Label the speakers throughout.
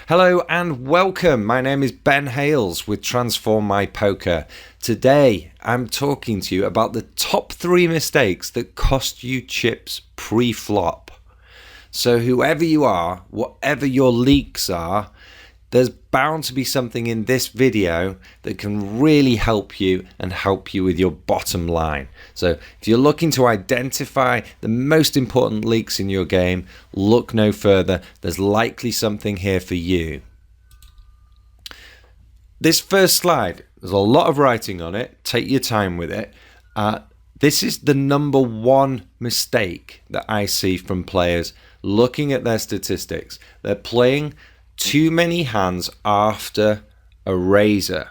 Speaker 1: Hello and welcome. My name is Ben Hales with Transform My Poker. Today I'm talking to you about the top 3 mistakes that cost you chips pre-flop. So whoever you are, whatever your leaks are, there's bound to be something in this video that can really help you and help you with your bottom line. So if you're looking to identify the most important leaks in your game, look no further. There's likely something here for you. This first slide, there's a lot of writing on it. Take your time with it. This is the number 1 mistake that I see from players looking at their statistics. They're playing too many hands after a raiser.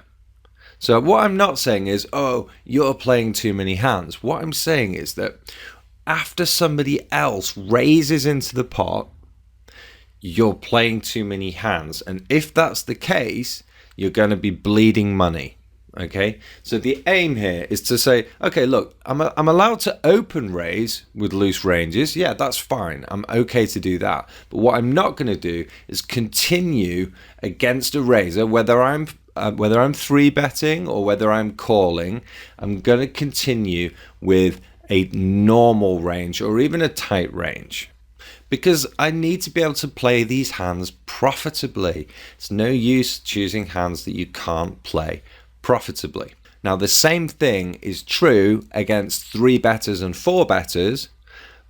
Speaker 1: So what I'm not saying is, oh, you're playing too many hands. What I'm saying is that after somebody else raises into the pot, you're playing too many hands. And if that's the case, you're going to be bleeding money. Okay, so the aim here is to say, okay, look, I'm allowed to open raise with loose ranges. Yeah, that's fine. I'm okay to do that. But what I'm not going to do is continue against a raiser, whether I'm 3-betting or whether I'm calling. I'm going to continue with a normal range or even a tight range, because I need to be able to play these hands profitably. It's no use choosing hands that you can't play profitably. Now, the same thing is true against 3-betters and 4-betters,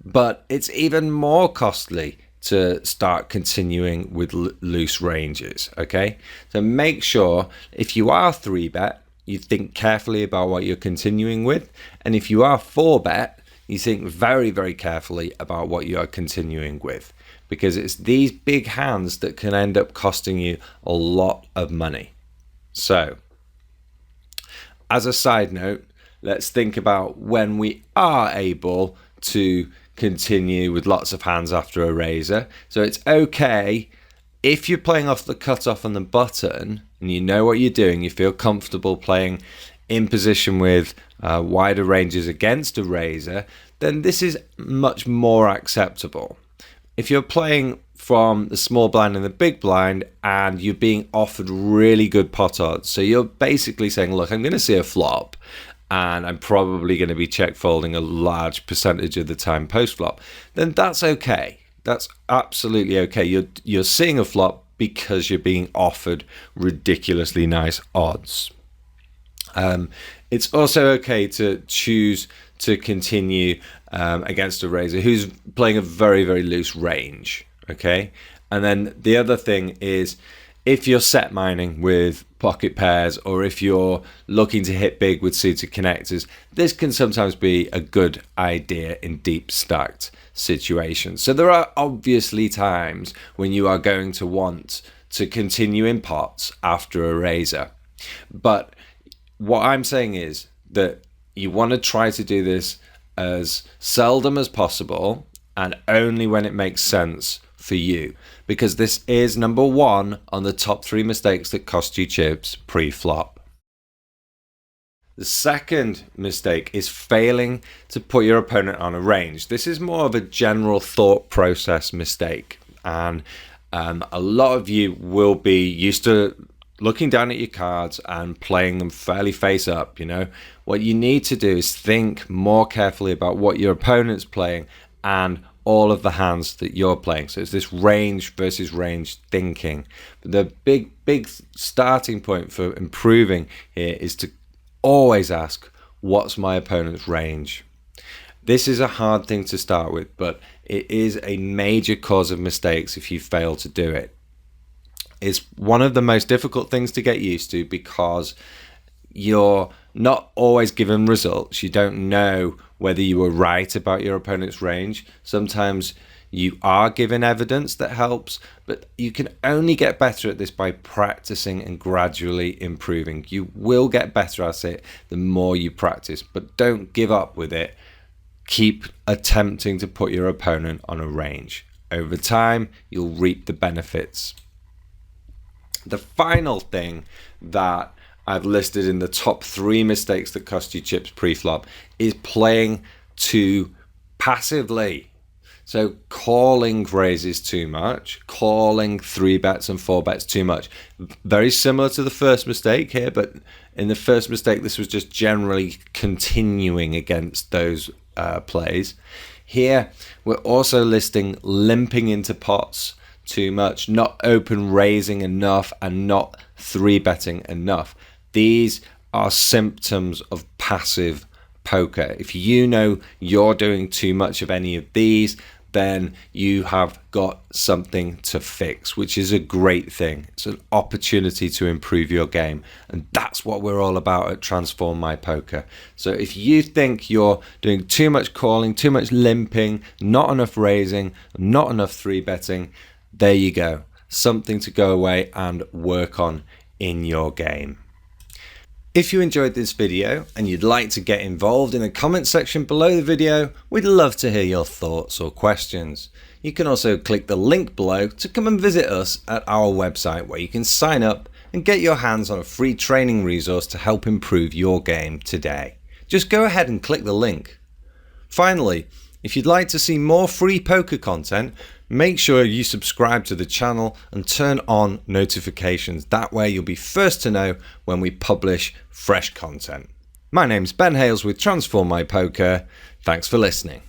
Speaker 1: but it's even more costly to start continuing with loose ranges. Okay, so make sure if you are 3-bet, you think carefully about what you're continuing with, and if you are 4-bet, you think very, very carefully about what you are continuing with, because it's these big hands that can end up costing you a lot of money. So, as a side note, let's think about when we are able to continue with lots of hands after a raiser. So it's okay if you're playing off the cutoff and the button and you know what you're doing, you feel comfortable playing in position with wider ranges against a raiser, then this is much more acceptable. If you're playing from the small blind and the big blind and you're being offered really good pot odds, so you're basically saying, look, I'm going to see a flop and I'm probably going to be check folding a large percentage of the time post flop, then that's okay. That's absolutely okay. You're seeing a flop because you're being offered ridiculously nice odds. It's also okay to choose to continue against a raiser who's playing a very, very loose range. Okay, and then the other thing is, if you're set mining with pocket pairs or if you're looking to hit big with suited connectors, this can sometimes be a good idea in deep stacked situations. So there are obviously times when you are going to want to continue in pots after a raiser, but what I'm saying is that you want to try to do this as seldom as possible and only when it makes sense for you, because this is number 1 on the top 3 mistakes that cost you chips pre-flop. The second mistake is failing to put your opponent on a range. This is more of a general thought process mistake, and a lot of you will be used to looking down at your cards and playing them fairly face up. You know, what you need to do is think more carefully about what your opponent's playing and all of the hands that you're playing. So it's this range versus range thinking. But the big starting point for improving here is to always ask, what's my opponent's range? This is a hard thing to start with, but it is a major cause of mistakes if you fail to do it. It's one of the most difficult things to get used to because you're not always given results. You don't know whether you were right about your opponent's range. Sometimes you are given evidence that helps, but you can only get better at this by practicing and gradually improving. You will get better at it the more you practice, but don't give up with it. Keep attempting to put your opponent on a range. Over time, you'll reap the benefits. The final thing that I've listed in the top 3 mistakes that cost you chips pre-flop is playing too passively. So calling raises too much, calling 3 bets and 4 bets too much. Very similar to the first mistake here, but in the first mistake, this was just generally continuing against those plays. Here, we're also listing limping into pots too much, not open raising enough, and not 3 betting enough. These are symptoms of passive poker. If you know you're doing too much of any of these, then you have got something to fix, which is a great thing. It's an opportunity to improve your game, and that's what we're all about at Transform My Poker. So if you think you're doing too much calling, too much limping, not enough raising, not enough 3 betting, there you go. Something to go away and work on in your game. If you enjoyed this video and you'd like to get involved in the comment section below the video, we'd love to hear your thoughts or questions. You can also click the link below to come and visit us at our website, where you can sign up and get your hands on a free training resource to help improve your game today. Just go ahead and click the link. Finally, if you'd like to see more free poker content, make sure you subscribe to the channel and turn on notifications. That way you'll be first to know when we publish fresh content. My name's Ben Hales with Transform My Poker. Thanks for listening.